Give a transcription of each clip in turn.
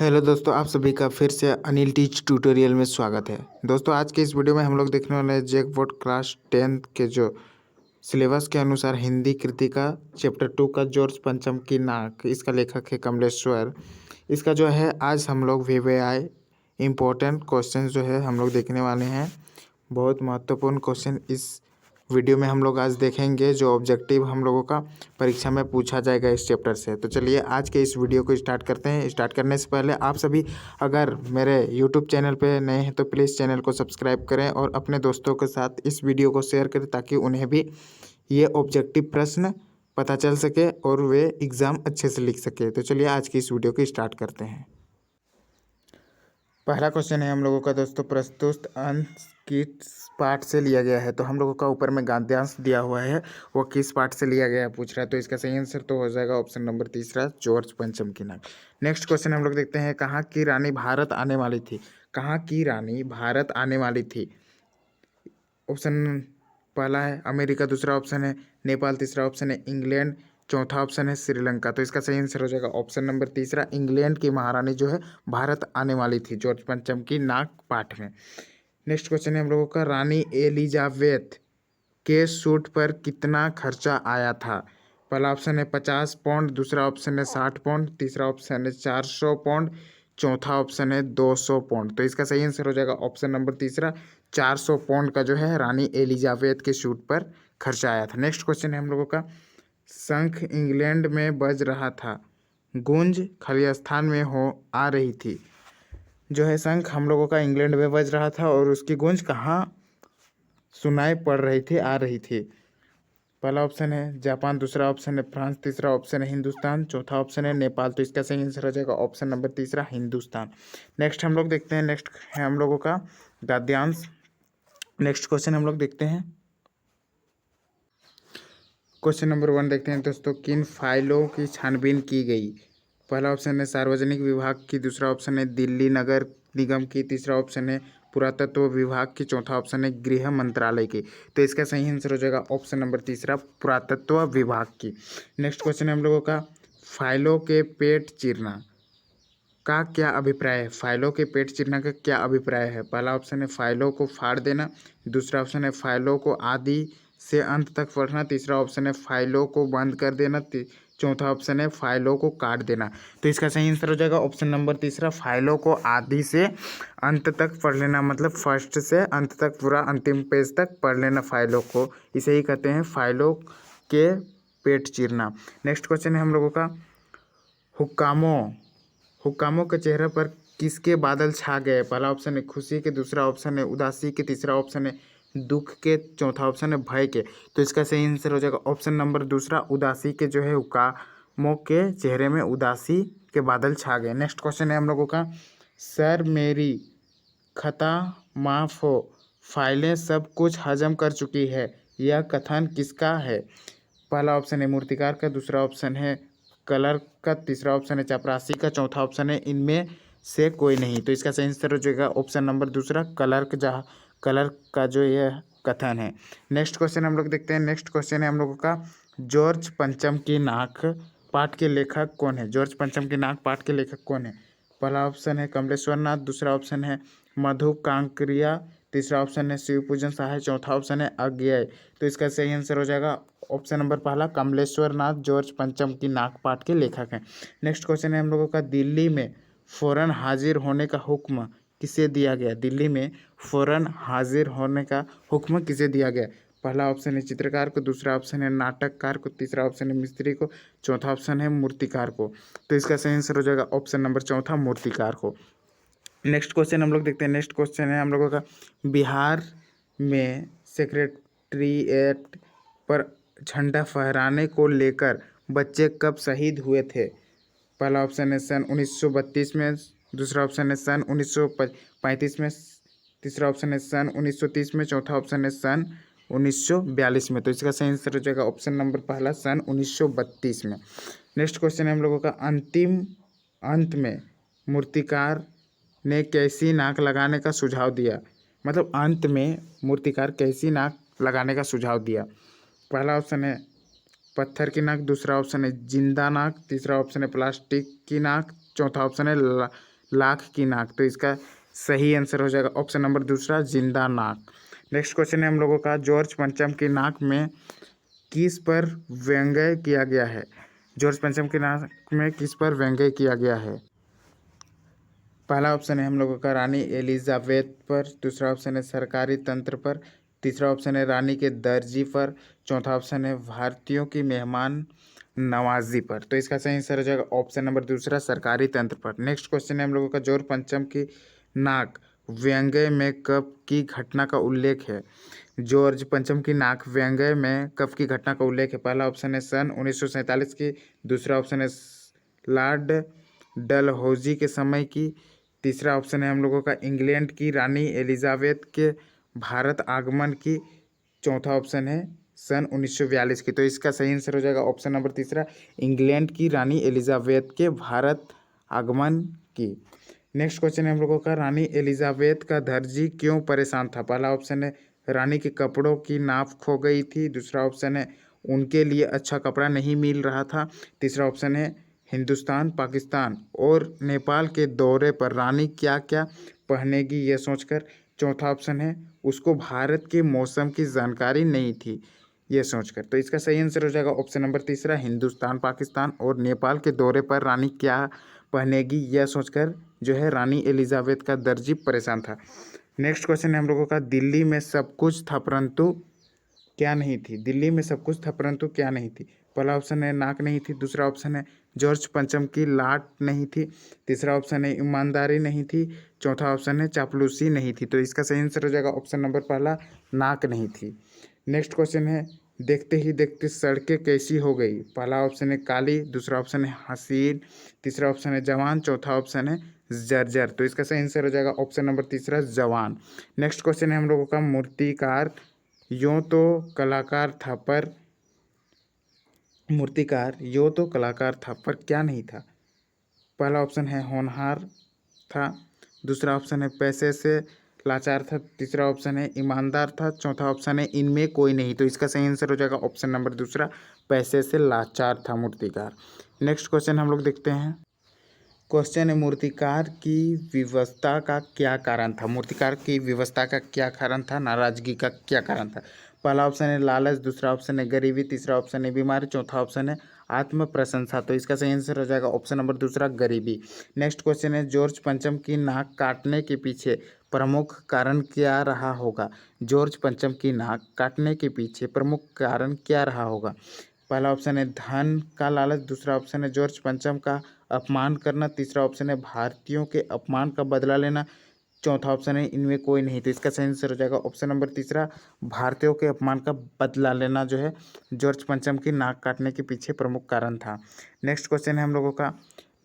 Hello दोस्तों, आप सभी का फिर से अनिल टीच ट्यूटोरियल में स्वागत है। दोस्तों, आज के इस वीडियो में हम लोग देखने वाले हैं जैक बोर्ड क्लास 10 के जो सिलेबस के अनुसार हिंदी कृतिका चैप्टर 2 का जॉर्ज पंचम की नाक, इसका लेखक है कमलेश्वर। इसका जो है आज हम लोग वीवीआई इम्पोर्टेंट क्वेश्चन जो है हम लोग देखने वाले हैं। बहुत महत्वपूर्ण क्वेश्चन इस वीडियो में हम लोग आज देखेंगे, जो ऑब्जेक्टिव हम लोगों का परीक्षा में पूछा जाएगा इस चैप्टर से। तो चलिए आज के इस वीडियो को स्टार्ट करते हैं। स्टार्ट करने से पहले आप सभी अगर मेरे यूट्यूब चैनल पे नए हैं तो प्लीज़ चैनल को सब्सक्राइब करें और अपने दोस्तों के साथ इस वीडियो को शेयर करें, ताकि उन्हें भी ये ऑब्जेक्टिव प्रश्न पता चल सके और वे एग्ज़ाम अच्छे से लिख सके। तो चलिए आज की इस वीडियो को स्टार्ट करते हैं। पहला क्वेश्चन है हम लोगों का दोस्तों, प्रस्तुत अंश किस पाठ से लिया गया है। तो हम लोगों का ऊपर में गद्यांश दिया हुआ है, वो किस पाठ से लिया गया है पूछ रहा है। तो इसका सही आंसर तो हो जाएगा ऑप्शन नंबर तीसरा, जॉर्ज पंचम की नाक। नेक्स्ट क्वेश्चन हम लोग देखते हैं, कहाँ की रानी भारत आने वाली थी। कहाँ की रानी भारत आने वाली थी। ऑप्शन पहला है अमेरिका, दूसरा ऑप्शन है नेपाल, तीसरा ऑप्शन है इंग्लैंड, चौथा ऑप्शन है श्रीलंका। तो इसका सही आंसर हो जाएगा ऑप्शन नंबर तीसरा, इंग्लैंड की महारानी जो है भारत आने वाली थी जॉर्ज पंचम की नाक पाठ में। नेक्स्ट क्वेश्चन है हम लोगों का, रानी एलिजाबेथ के सूट पर कितना खर्चा आया था। पहला ऑप्शन है 50 पाउंड, दूसरा ऑप्शन है 60 पाउंड, तीसरा ऑप्शन है 400 पाउंड, चौथा ऑप्शन है 200 पाउंड। तो इसका सही आंसर हो जाएगा ऑप्शन नंबर तीसरा, 400 पाउंड का जो है रानी एलिजाबेथ के सूट पर खर्चा आया था। नेक्स्ट क्वेश्चन है हम लोगों का, शंख इंग्लैंड में बज रहा था, गूंज खलिस्तान में हो आ रही थी। जो है शंख हम लोगों का इंग्लैंड में बज रहा था और उसकी गूंज कहाँ सुनाई पड़ रही थी, आ रही थी। पहला ऑप्शन है जापान, दूसरा ऑप्शन है फ्रांस, तीसरा ऑप्शन है हिंदुस्तान, चौथा ऑप्शन है नेपाल। तो इसका सही आंसर हो जाएगा ऑप्शन नंबर तीसरा, हिंदुस्तान। नेक्स्ट हम लोग देखते हैं, नेक्स्ट है हम लोगों का गद्यांश। नेक्स्ट क्वेश्चन हम लोग देखते हैं, क्वेश्चन नंबर 1 देखते हैं दोस्तों, किन फाइलों की छानबीन की गई। पहला ऑप्शन है सार्वजनिक विभाग की, दूसरा ऑप्शन है दिल्ली नगर निगम की, तीसरा ऑप्शन है पुरातत्व विभाग की, चौथा ऑप्शन है गृह मंत्रालय की। तो इसका सही आंसर हो जाएगा ऑप्शन नंबर तीसरा, पुरातत्व विभाग की। नेक्स्ट क्वेश्चन है हम लोगों का, फाइलों के पेट चीरना का क्या अभिप्राय है। फाइलों के पेट चीरना का क्या अभिप्राय है। पहला ऑप्शन है फाइलों को फाड़ देना, दूसरा ऑप्शन है फाइलों को आदि से अंत तक पढ़ना, तीसरा ऑप्शन है फाइलों को बंद कर देना, चौथा ऑप्शन है फाइलों को काट देना। तो इसका सही आंसर हो जाएगा ऑप्शन नंबर तीसरा, फाइलों को आदि से अंत तक पढ़ लेना, मतलब फर्स्ट से अंत तक पूरा अंतिम पेज तक पढ़ लेना फाइलों को, इसे ही कहते हैं फाइलों के पेट चीरना। नेक्स्ट क्वेश्चन है हम लोगों का, हुक्कामों के चेहरे पर किसके बादल छा गए। पहला ऑप्शन है खुशी के, दूसरा ऑप्शन है उदासी के, तीसरा ऑप्शन है दुख के, चौथा ऑप्शन है भय के। तो इसका सही आंसर हो जाएगा ऑप्शन नंबर दूसरा, उदासी के जो है हुक्कामों के चेहरे में उदासी के बादल छा गए। नेक्स्ट क्वेश्चन है हम लोगों का, सर मेरी खता माफ़ हो, फाइलें सब कुछ हजम कर चुकी है, यह कथन किसका है। पहला ऑप्शन है मूर्तिकार का, दूसरा ऑप्शन है कलर का, तीसरा ऑप्शन है चपरासी का, चौथा ऑप्शन है इनमें से कोई नहीं। तो इसका सही आंसर हो जाएगा ऑप्शन नंबर दूसरा, कलर का जो यह कथन है। नेक्स्ट क्वेश्चन हम लोग देखते हैं, नेक्स्ट क्वेश्चन है हम लोगों का, जॉर्ज पंचम की नाक पाठ के लेखक कौन है। जॉर्ज पंचम की नाक पाठ के लेखक कौन है। पहला ऑप्शन है कमलेश्वर नाथ, दूसरा ऑप्शन है मधु कांकरिया, तीसरा ऑप्शन है शिवपूजन सहाय, चौथा ऑप्शन है अज्ञेय। तो इसका सही आंसर हो जाएगा ऑप्शन नंबर पहला, कमलेश्वर नाथ जॉर्ज पंचम की नाक पाठ के लेखक हैं। नेक्स्ट क्वेश्चन है हम लोगों का, दिल्ली में फ़ौरन हाजिर होने का हुक्म किसे दिया गया। दिल्ली में फ़ौरन हाजिर होने का हुक्म किसे दिया गया। पहला ऑप्शन है चित्रकार को, दूसरा ऑप्शन है नाटककार को, तीसरा ऑप्शन है मिस्त्री को, चौथा ऑप्शन है मूर्तिकार को। तो इसका सही आंसर हो जाएगा ऑप्शन नंबर चौथा, मूर्तिकार को। नेक्स्ट क्वेश्चन हम लोग देखते हैं, नेक्स्ट क्वेश्चन है हम लोगों का, बिहार में सेक्रेटरीएट पर झंडा फहराने को लेकर बच्चे कब शहीद हुए थे। पहला ऑप्शन है सन 1932 में, दूसरा ऑप्शन है सन 1935 में, तीसरा ऑप्शन है सन 1930 में, चौथा ऑप्शन है सन 1942 में। तो इसका सही आंसर हो जाएगा ऑप्शन नंबर पहला, सन 1932 में। नेक्स्ट क्वेश्चन है हम लोगों का, अंतिम अंत में मूर्तिकार ने कैसी नाक लगाने का सुझाव दिया। मतलब अंत में मूर्तिकार कैसी नाक लगाने का सुझाव दिया। पहला ऑप्शन है पत्थर की नाक, दूसरा ऑप्शन है जिंदा नाक, तीसरा ऑप्शन है प्लास्टिक की नाक, चौथा ऑप्शन है लाख की नाक। तो इसका सही आंसर हो जाएगा ऑप्शन नंबर दूसरा जिंदा नाक। नेक्स्ट क्वेश्चन है हम लोगों का, जॉर्ज पंचम की नाक में किस पर व्यंग्य किया गया है? जॉर्ज पंचम की नाक में किस पर व्यंग्य किया गया है? पहला ऑप्शन है हम लोगों का रानी एलिजाबेथ पर, दूसरा ऑप्शन है सरकारी तंत्र पर, तीसरा ऑप्शन है रानी के दर्जी पर, चौथा ऑप्शन है भारतीयों की मेहमान नवाजी पर। तो इसका सही आंसर हो जाएगा ऑप्शन नंबर दूसरा सरकारी तंत्र पर। नेक्स्ट क्वेश्चन है हम लोगों का, जॉर्ज पंचम की नाक व्यंग्य में कब की घटना का उल्लेख है? जॉर्ज पंचम की नाक व्यंग्य में कब की घटना का उल्लेख है? पहला ऑप्शन है सन 1947 की, दूसरा ऑप्शन है लॉर्ड डलहौजी के समय की, तीसरा ऑप्शन है हम लोगों का इंग्लैंड की रानी एलिजाबेथ के भारत आगमन की, चौथा ऑप्शन है सन 1942 की। तो इसका सही आंसर हो जाएगा ऑप्शन नंबर तीसरा इंग्लैंड की रानी एलिजाबेथ के भारत आगमन की। नेक्स्ट क्वेश्चन है हम लोगों का, रानी एलिजाबेथ का दर्जी क्यों परेशान था? पहला ऑप्शन है रानी के कपड़ों की नाप खो गई थी, दूसरा ऑप्शन है उनके लिए अच्छा कपड़ा नहीं मिल रहा था, तीसरा ऑप्शन है हिंदुस्तान, पाकिस्तान और नेपाल के दौरे पर रानी क्या क्या पहनेगी यह सोचकर, चौथा ऑप्शन है उसको भारत के मौसम की जानकारी नहीं थी यह सोचकर। तो इसका सही आंसर हो जाएगा ऑप्शन नंबर तीसरा हिंदुस्तान, पाकिस्तान और नेपाल के दौरे पर रानी क्या पहनेगी यह सोचकर जो है रानी एलिजाबेथ का दर्जी परेशान था। नेक्स्ट क्वेश्चन है हम लोगों का, दिल्ली में सब कुछ था परंतु क्या नहीं थी? दिल्ली में सब कुछ था परंतु क्या नहीं थी? पहला ऑप्शन है नाक नहीं थी, दूसरा ऑप्शन है जॉर्ज पंचम की लाट नहीं थी, तीसरा ऑप्शन है ईमानदारी नहीं थी, चौथा ऑप्शन है चापलूसी नहीं थी। तो इसका सही आंसर हो जाएगा ऑप्शन नंबर पहला नाक नहीं थी। नेक्स्ट क्वेश्चन है, देखते ही देखते सड़कें कैसी हो गई? पहला ऑप्शन है काली, दूसरा ऑप्शन है हसीन, तीसरा ऑप्शन है जवान, चौथा ऑप्शन है जर्जर। तो इसका सही आंसर हो जाएगा ऑप्शन नंबर तीसरा जवान। नेक्स्ट क्वेश्चन है हम लोगों का, मूर्तिकार यूँ तो कलाकार था पर मूर्तिकार यूँ तो कलाकार था पर क्या नहीं था? पहला ऑप्शन है होनहार था, दूसरा ऑप्शन है पैसे से लाचार था, तीसरा ऑप्शन है ईमानदार था, चौथा ऑप्शन है इनमें कोई नहीं। तो इसका सही आंसर हो जाएगा ऑप्शन नंबर दूसरा पैसे से लाचार था मूर्तिकार। नेक्स्ट क्वेश्चन हम लोग देखते हैं। क्वेश्चन है, मूर्तिकार की विवशता का क्या कारण था? मूर्तिकार की विवशता का क्या कारण था? नाराजगी का क्या कारण था? पहला ऑप्शन है लालच, दूसरा ऑप्शन है गरीबी, तीसरा ऑप्शन है बीमारी, चौथा ऑप्शन है आत्म प्रशंसा। तो इसका सही आंसर हो जाएगा ऑप्शन नंबर दूसरा गरीबी। नेक्स्ट क्वेश्चन है, जॉर्ज पंचम की नाक काटने के पीछे प्रमुख कारण क्या रहा होगा? जॉर्ज पंचम की नाक काटने के पीछे प्रमुख कारण क्या रहा होगा? पहला ऑप्शन है धन का लालच, दूसरा ऑप्शन है जॉर्ज पंचम का अपमान करना, तीसरा ऑप्शन है भारतीयों के अपमान का बदला लेना, चौथा ऑप्शन है इनमें कोई नहीं। तो इसका सही आंसर हो जाएगा ऑप्शन नंबर तीसरा भारतीयों के अपमान का बदला लेना जो है जॉर्ज पंचम की नाक काटने के पीछे प्रमुख कारण था। नेक्स्ट क्वेश्चन है हम लोगों का,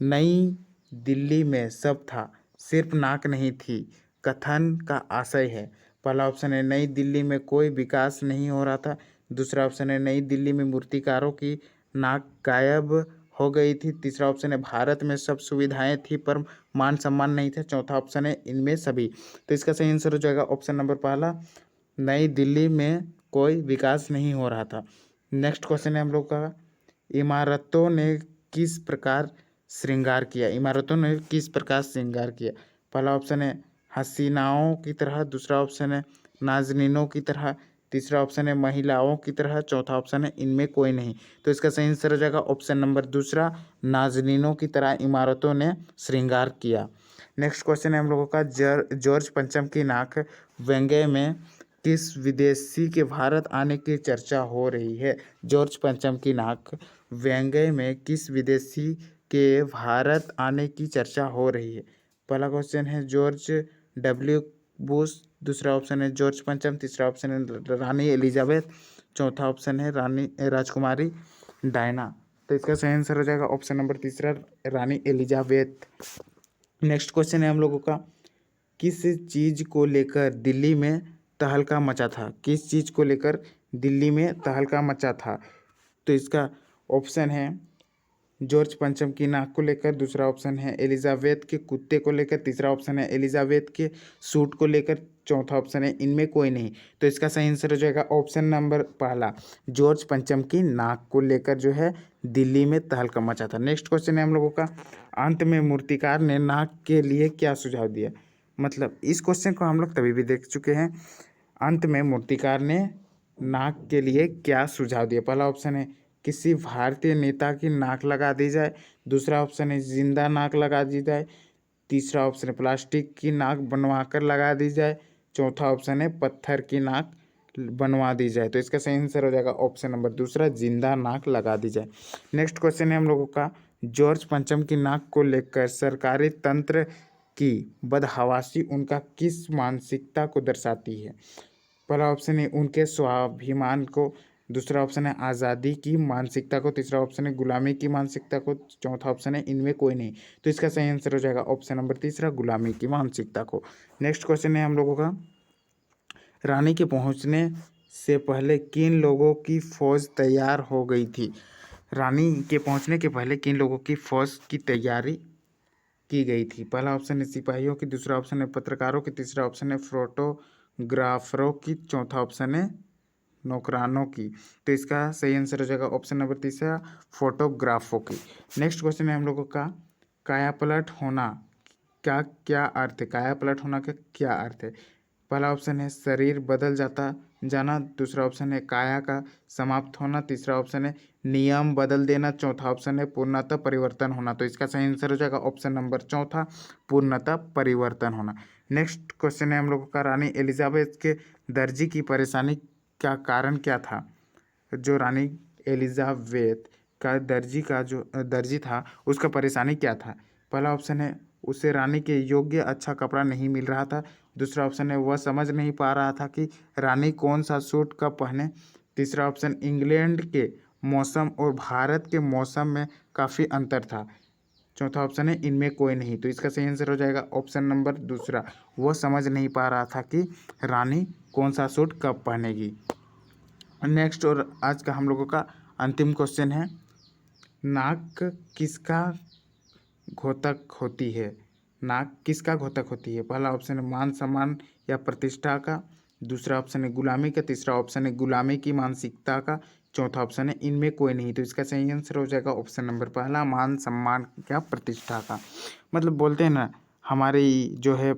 नई दिल्ली में सब था सिर्फ नाक नहीं थी कथन का आशय है? पहला ऑप्शन है नई दिल्ली में कोई विकास नहीं हो रहा था, दूसरा ऑप्शन है नई दिल्ली में मूर्तिकारों की नाक गायब हो गई थी, तीसरा ऑप्शन है भारत में सब सुविधाएं थी पर मान सम्मान नहीं था, चौथा ऑप्शन है इनमें सभी। तो इसका सही आंसर हो जाएगा ऑप्शन नंबर पहला नई दिल्ली में कोई विकास नहीं हो रहा था। नेक्स्ट क्वेश्चन है हम लोग का, इमारतों ने किस प्रकार श्रृंगार किया? इमारतों ने किस प्रकार श्रृंगार किया? पहला ऑप्शन है हसीनाओं की तरह, दूसरा ऑप्शन है नाजनीनों की तरह, तीसरा ऑप्शन है महिलाओं की तरह, चौथा ऑप्शन है इनमें कोई नहीं। तो इसका सही आंसर हो जाएगा ऑप्शन नंबर दूसरा नाजनीनों की तरह इमारतों ने श्रृंगार किया। नेक्स्ट क्वेश्चन है हम लोगों का, जॉर्ज पंचम की नाक व्यंग्य में किस विदेशी के भारत आने की चर्चा हो रही है? जॉर्ज पंचम की नाक व्यंग्य में किस विदेशी के भारत आने की चर्चा हो रही है? पहला क्वेश्चन है जॉर्ज डब्ल्यू बुश, दूसरा ऑप्शन है जॉर्ज पंचम, तीसरा ऑप्शन है रानी एलिजाबेथ, चौथा ऑप्शन है रानी राजकुमारी डायना। तो इसका सही आंसर हो जाएगा ऑप्शन नंबर तीसरा रानी एलिजाबेथ। नेक्स्ट क्वेश्चन है हम लोगों का, किस चीज़ को लेकर दिल्ली में तहलका मचा था? किस चीज़ को लेकर दिल्ली में तहलका मचा था? तो इसका ऑप्शन है जॉर्ज पंचम की नाक को लेकर, दूसरा ऑप्शन है एलिजाबेथ के कुत्ते को लेकर, तीसरा ऑप्शन है एलिजाबेथ के सूट को लेकर, चौथा ऑप्शन है इनमें कोई नहीं। तो इसका सही आंसर हो जाएगा ऑप्शन नंबर पहला, जॉर्ज पंचम की नाक को लेकर जो है दिल्ली में तहलका मचा था। नेक्स्ट क्वेश्चन है हम लोगों का, अंत में मूर्तिकार ने नाक के लिए क्या सुझाव दिया। मतलब इस क्वेश्चन को हम लोग तभी भी देख चुके हैं। अंत में मूर्तिकार ने नाक के लिए क्या सुझाव दिया। पहला ऑप्शन है किसी भारतीय नेता की नाक लगा दी जाए, दूसरा ऑप्शन है जिंदा नाक लगा दी जाए, तीसरा ऑप्शन है प्लास्टिक की नाक बनवा कर लगा दी जाए, चौथा ऑप्शन है पत्थर की नाक बनवा दी जाए। तो इसका सही आंसर हो जाएगा ऑप्शन नंबर दूसरा, जिंदा नाक लगा दी जाए। नेक्स्ट क्वेश्चन है हम लोगों का, जॉर्ज पंचम की नाक को लेकर सरकारी तंत्र की बदहवासी उनका किस मानसिकता को दर्शाती है। पहला ऑप्शन है उनके स्वाभिमान को, दूसरा ऑप्शन है आज़ादी की मानसिकता को, तीसरा ऑप्शन है गुलामी की मानसिकता को, चौथा ऑप्शन है इनमें कोई नहीं। तो इसका सही आंसर हो जाएगा ऑप्शन नंबर तीसरा, गुलामी की मानसिकता को। नेक्स्ट क्वेश्चन है हम लोगों का, रानी के पहुंचने से पहले किन लोगों की फौज तैयार हो गई थी। रानी के पहुंचने के पहले किन लोगों की फौज की तैयारी की गई थी। पहला ऑप्शन है सिपाहियों की, दूसरा ऑप्शन है पत्रकारों की, तीसरा ऑप्शन है फोटोग्राफरों की, चौथा ऑप्शन है नौकरानों की। तो इसका सही आंसर हो जाएगा ऑप्शन नंबर तीसरा, फोटोग्राफों की। नेक्स्ट क्वेश्चन है हम लोगों का, काया पलट होना का क्या अर्थ है। काया पलट होना का क्या अर्थ है। पहला ऑप्शन है शरीर बदल जाना, दूसरा ऑप्शन है काया का समाप्त होना, तीसरा ऑप्शन है नियम बदल देना, चौथा ऑप्शन है पूर्णतः परिवर्तन होना। तो इसका सही आंसर हो जाएगा ऑप्शन नंबर चौथा, पूर्णतः परिवर्तन होना। नेक्स्ट क्वेश्चन है हम लोगों का, रानी एलिजाबेथ के दर्जी की परेशानी का कारण क्या था। जो रानी एलिजाबेथ का दर्जी था उसका परेशानी क्या था। पहला ऑप्शन है उसे रानी के योग्य अच्छा कपड़ा नहीं मिल रहा था, दूसरा ऑप्शन है वह समझ नहीं पा रहा था कि रानी कौन सा सूट कब पहने, तीसरा ऑप्शन इंग्लैंड के मौसम और भारत के मौसम में काफ़ी अंतर था, चौथा ऑप्शन है इनमें कोई नहीं। तो इसका सही आंसर हो जाएगा ऑप्शन नंबर दूसरा, वह समझ नहीं पा रहा था कि रानी कौन सा सूट कब पहनेगी। नेक्स्ट और आज का हम लोगों का अंतिम क्वेश्चन है, नाक किसका घोतक होती है। नाक किसका घोतक होती है। पहला ऑप्शन है मान सम्मान या प्रतिष्ठा का, दूसरा ऑप्शन है गुलामी का, तीसरा ऑप्शन है गुलामी की मानसिकता का, चौथा ऑप्शन है इनमें कोई नहीं। तो इसका सही आंसर हो जाएगा ऑप्शन नंबर पहला, मान सम्मान या प्रतिष्ठा का। मतलब बोलते हैं ना हमारी जो है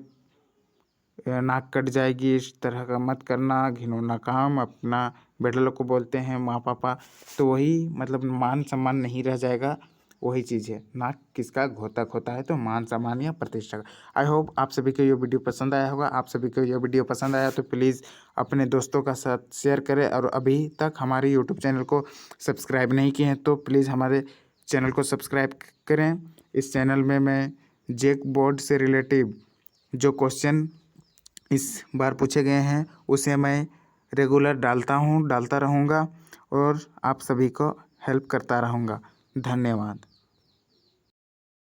नाक कट जाएगी, इस तरह का मत करना, घिनौना काम, अपना बेटा लोग को बोलते हैं माँ पापा, तो वही मतलब मान सम्मान नहीं रह जाएगा, वही चीज़ है नाक किसका घोतक होता है। तो मान सम्मान या प्रतिष्ठा का। आई होप आप सभी को ये वीडियो पसंद आया होगा। आप सभी को ये वीडियो पसंद आया तो प्लीज़ अपने दोस्तों का साथ शेयर करें, और अभी तक हमारे यूट्यूब चैनल को सब्सक्राइब नहीं किए हैं तो प्लीज़ हमारे चैनल को सब्सक्राइब करें। इस चैनल में मैं जेक बोर्ड से रिलेटिव जो क्वेश्चन इस बार पूछे गए हैं उसे मैं रेगुलर डालता रहूँगा और आप सभी को हेल्प करता रहूँगा। धन्यवाद।